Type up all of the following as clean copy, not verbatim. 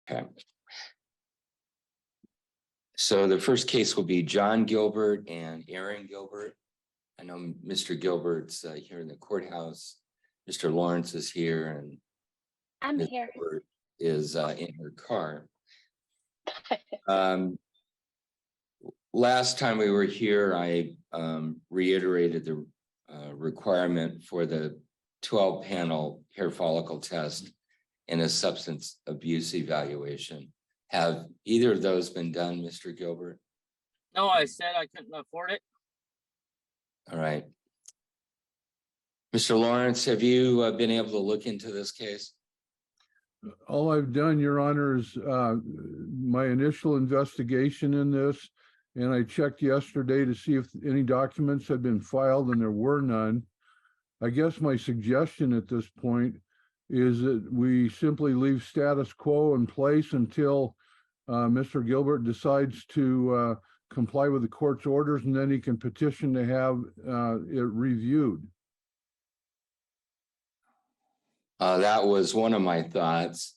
Okay. So the first case will be John Gilbert and Aaron Gilbert. I know Mr. Gilbert's here in the courthouse. Mr. Lawrence is here, and I'm Ms. here. Gilbert is in her car. Last time we were here, I reiterated the requirement for the 12-panel hair follicle test and a substance abuse evaluation. Have either of those been done, Mr. Gilbert? No, I said I couldn't afford it. All right. Mr. Lawrence, have you been able to look into this case? All I've done, Your Honor, is my initial investigation in this, and I checked yesterday to see if any documents had been filed, and there were none. I guess my suggestion at this point is that we simply leave status quo in place until Mr. Gilbert decides to comply with the court's orders, and then he can petition to have it reviewed. That was one of my thoughts.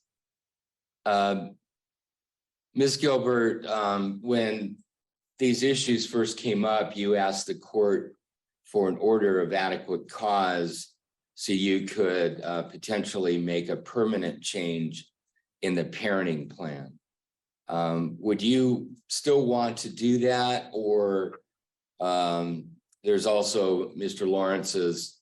Ms. Gilbert, when these issues first came up, you asked the court for an order of adequate cause so you could potentially make a permanent change in the parenting plan. Would you still want to do that? Or there's also Mr. Lawrence's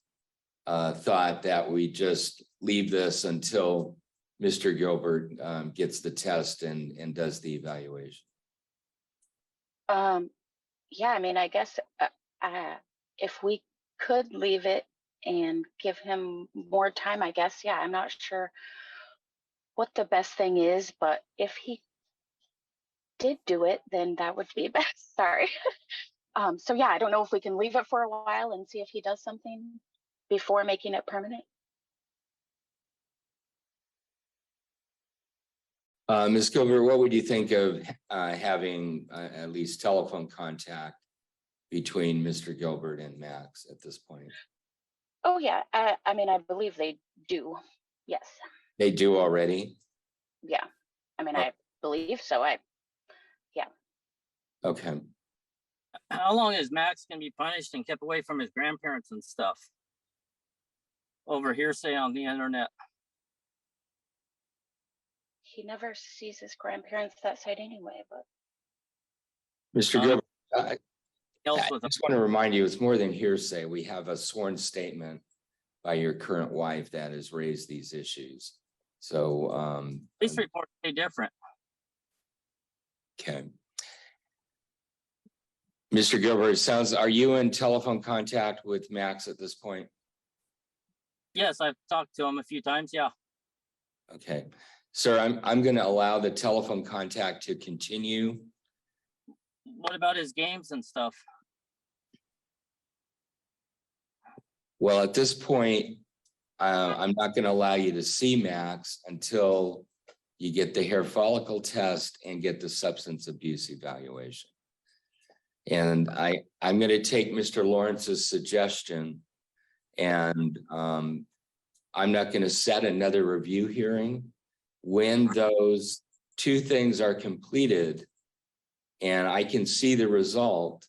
thought that we just leave this until Mr. Gilbert gets the test and does the evaluation? Yeah, I mean, I guess if we could leave it and give him more time, I guess, yeah, I'm not sure what the best thing is, but if he did do it, then that would be best. Sorry. So yeah, I don't know if we can leave it for a while and see if he does something before making it permanent. Ms. Gilbert, what would you think of having at least telephone contact between Mr. Gilbert and Max at this point? Oh yeah, I mean, I believe they do. Yes. They do already? Yeah. I mean, I believe so. Yeah. Okay. How long is Max gonna be punished and kept away from his grandparents and stuff? Over hearsay on the internet. He never sees his grandparents that side anyway, but. Mr. Gilbert, I Else with just want to remind you, it's more than hearsay. We have a sworn statement by your current wife that has raised these issues. So police reports say different. okay. Mr. Gilbert, it sounds, are you in telephone contact with Max at this point? Yes, I've talked to him a few times. Yeah. Okay. Sir, I'm going to allow the telephone contact to continue. What about his games and stuff? Well, at this point, I'm not going to allow you to see Max until you get the hair follicle test and get the substance abuse evaluation. And I'm going to take Mr. Lawrence's suggestion, and I'm not going to set another review hearing. When those two things are completed and I can see the result,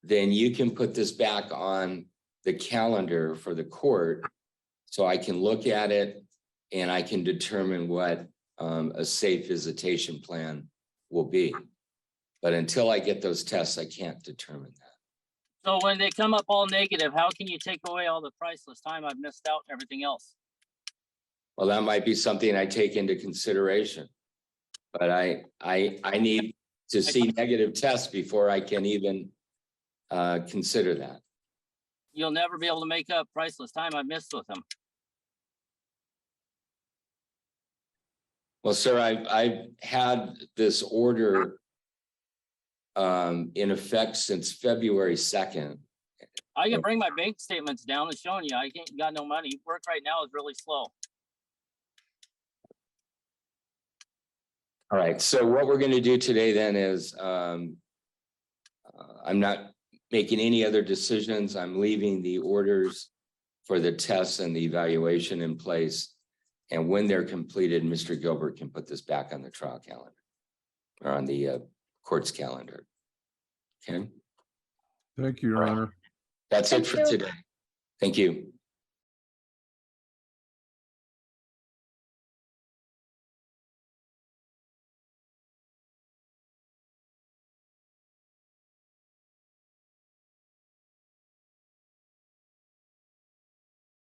then you can put this back on the calendar for the court so I can look at it and I can determine what a safe visitation plan will be. But until I get those tests, I can't determine that. So when they come up all negative, how can you take away all the priceless time I've missed out and everything else? Well, that might be something I take into consideration, but I need to see negative tests before I can even consider that. You'll never be able to make up priceless time I've missed with him. Well, sir, I've had this order in effect since February 2nd. I can bring my bank statements down and showing you I ain't got no money. Work right now is really slow. All right, so what we're going to do today then is I'm not making any other decisions. I'm leaving the orders for the tests and the evaluation in place. And when they're completed, Mr. Gilbert can put this back on the trial calendar or on the court's calendar. Okay, Thank you, Your Honor. that's it Thank for you. today. Thank you.